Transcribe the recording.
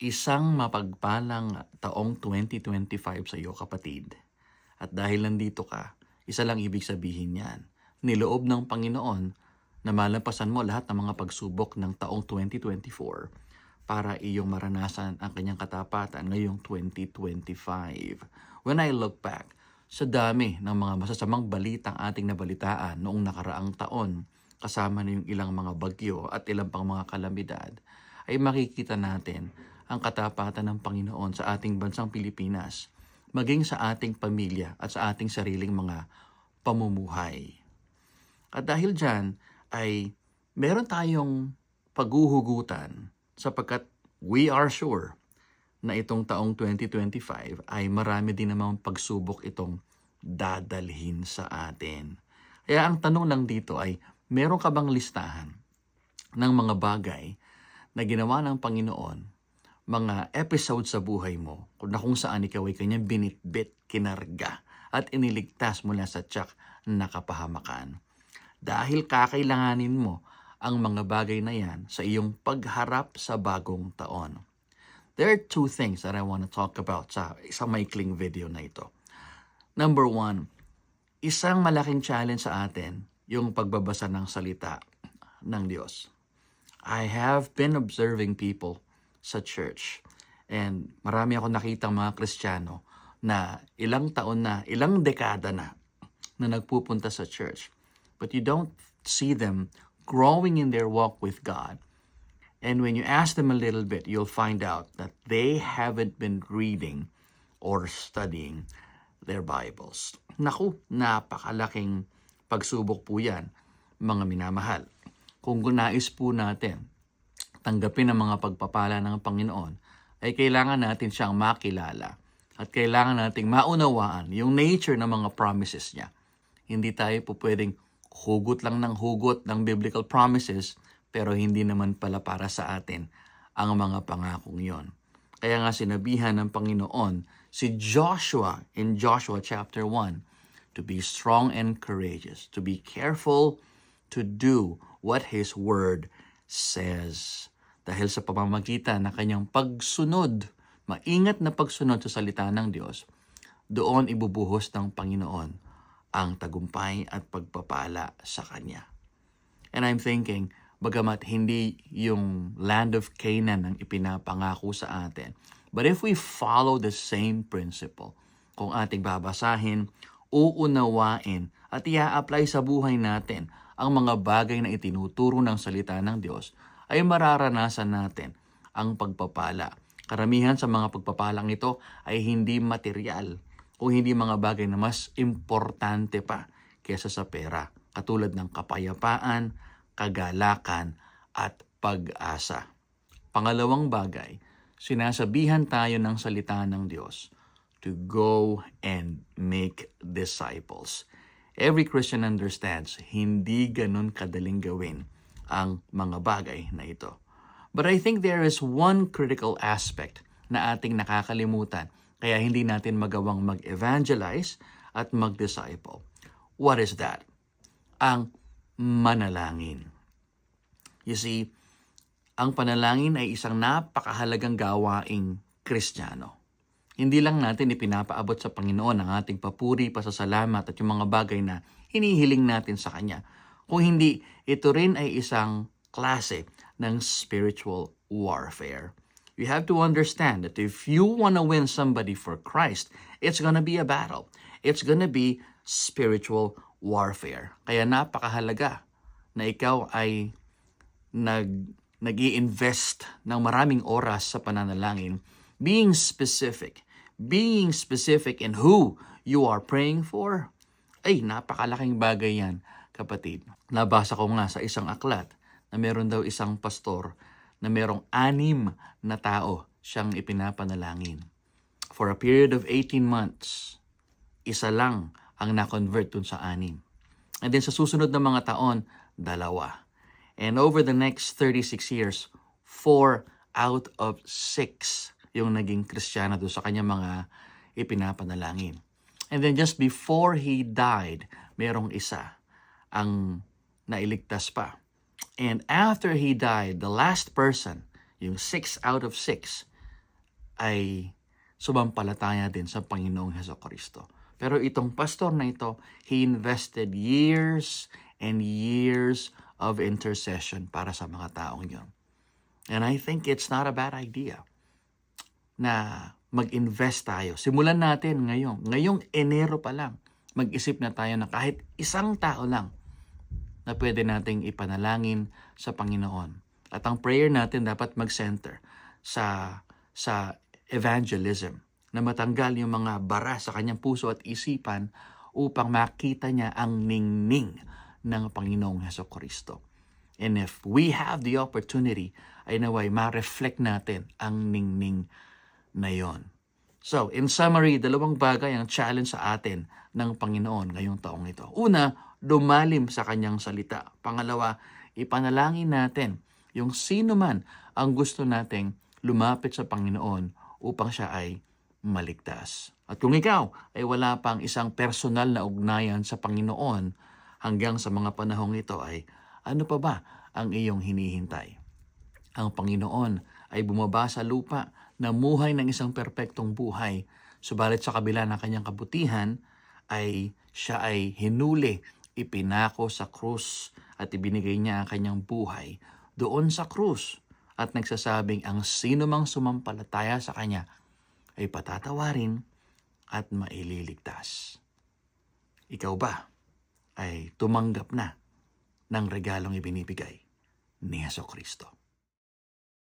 Isang mapagpalang taong 2025 sa iyo, kapatid. At dahil nandito ka, isa lang ibig sabihin niyan. Niloob ng Panginoon na malampasan mo lahat ng mga pagsubok ng taong 2024 para iyong maranasan ang kanyang katapatan ngayong 2025. When I look back sa dami ng mga masasamang balitang ating nabalitaan noong nakaraang taon, kasama na yung ilang mga bagyo at ilang pang mga kalamidad, ay makikita natin ang katapatan ng Panginoon sa ating bansang Pilipinas, maging sa ating pamilya at sa ating sariling mga pamumuhay. At dahil dyan ay meron tayong paghuhugutan sapagkat we are sure na itong taong 2025 ay marami din namang pagsubok itong dadalhin sa atin. Kaya ang tanong lang dito ay, meron ka bang listahan ng mga bagay na ginawa ng Panginoon, mga episode sa buhay mo na kung saan ikaw ay kanyang binitbit, kinarga at iniligtas mula sa tiyak na kapahamakan. Dahil kakailanganin mo ang mga bagay na yan sa iyong pagharap sa bagong taon. There are two things that I want to talk about sa isang maikling video na ito. Number one, isang malaking challenge sa atin yung pagbabasa ng salita ng Diyos. I have been observing people sa church and marami ako nakitang mga Kristiyano na ilang taon na, ilang dekada na nagpupunta sa church. But you don't see them growing in their walk with God. And when you ask them a little bit, you'll find out that they haven't been reading or studying their Bibles. Naku, napakalaking pagsubok po yan, mga minamahal. Kung nais po natin tanggapin ang mga pagpapala ng Panginoon, ay kailangan natin siyang makilala at kailangan nating maunawaan yung nature ng mga promises niya. Hindi tayo po pwedeng hugot lang ng hugot ng biblical promises, pero hindi naman pala para sa atin ang mga pangakong yon. Kaya nga sinabihan ng Panginoon si Joshua in Joshua chapter 1 to be strong and courageous, to be careful to do what His Word says. Dahil sa pamamagitan ng kanyang pagsunod, maingat na pagsunod sa salita ng Diyos, doon ibubuhos ng Panginoon ang tagumpay at pagpapala sa Kanya. And I'm thinking, bagamat hindi yung land of Canaan ang ipinapangako sa atin, but if we follow the same principle, kung ating babasahin, uunawain at i-apply sa buhay natin ang mga bagay na itinuturo ng salita ng Diyos, ay mararanasan natin ang pagpapala. Karamihan sa mga pagpapalang ito ay hindi material o hindi mga bagay na mas importante pa kaysa sa pera, katulad ng kapayapaan, kagalakan, at pag-asa. Pangalawang bagay, sinasabihan tayo ng salita ng Diyos to go and make disciples. Every Christian understands, hindi ganun kadaling gawin ang mga bagay na ito. But I think there is one critical aspect na ating nakakalimutan, kaya hindi natin magawang mag-evangelize at mag-disciple. What is that? Ang manalangin. You see, ang panalangin ay isang napakahalagang gawaing Kristiyano. Hindi lang natin ipinapaabot sa Panginoon ang ating papuri, pasasalamat at yung mga bagay na hinihiling natin sa Kanya. Kung hindi, ito rin ay isang klase ng spiritual warfare. You have to understand that if you want to win somebody for Christ, it's gonna be a battle. It's gonna be spiritual warfare. Kaya napakahalaga na ikaw ay nag-i-invest ng maraming oras sa pananalangin, being specific in who you are praying for. Ay, napakalaking bagay yan, kapatid. Nabasa ko nga sa isang aklat na meron daw isang pastor na merong 6 na tao siyang ipinapanalangin. For a period of 18 months, isa lang ang na-convert dun sa 6. And then sa susunod na mga taon, 2. And over the next 36 years, 4 out of 6 yung naging Kristiyano doon sa kanyang mga ipinapanalangin. And then just before he died, merong isa ang nailigtas pa. And after he died, the last person, yung 6 out of 6, ay sumampalataya din sa Panginoong Hesukristo. Pero itong pastor na ito, he invested years and years of intercession para sa mga taong yon. And I think it's not a bad idea na mag-invest tayo. Simulan natin ngayong Enero pa lang, mag-isip na tayo na kahit isang tao lang na pwede nating ipanalangin sa Panginoon. At ang prayer natin dapat mag-center sa evangelism, na matanggal yung mga bara sa kanyang puso at isipan upang makita niya ang ningning ng Panginoong Hesukristo. And if we have the opportunity, ay naway ma-reflect natin ang ningning na yon. So, in summary, dalawang bagay ang challenge sa atin ng Panginoon ngayong taong ito. Una, lumalim sa kanyang salita. Pangalawa, ipanalangin natin yung sino man ang gusto nating lumapit sa Panginoon upang siya ay maligtas. At kung ikaw ay wala pang isang personal na ugnayan sa Panginoon hanggang sa mga panahong ito, ay ano pa ba ang iyong hinihintay? Ang Panginoon ay bumaba sa lupa, namuhay ng isang perpektong buhay, subalit sa kabila ng kanyang kabutihan, ay siya ay hinuli, ipinako sa krus at ibinigay niya ang kanyang buhay doon sa krus at nagsasabing ang sino mang sumampalataya sa kanya ay patatawarin at maililigtas. Ikaw ba ay tumanggap na ng regalong ibinibigay ni Hesukristo?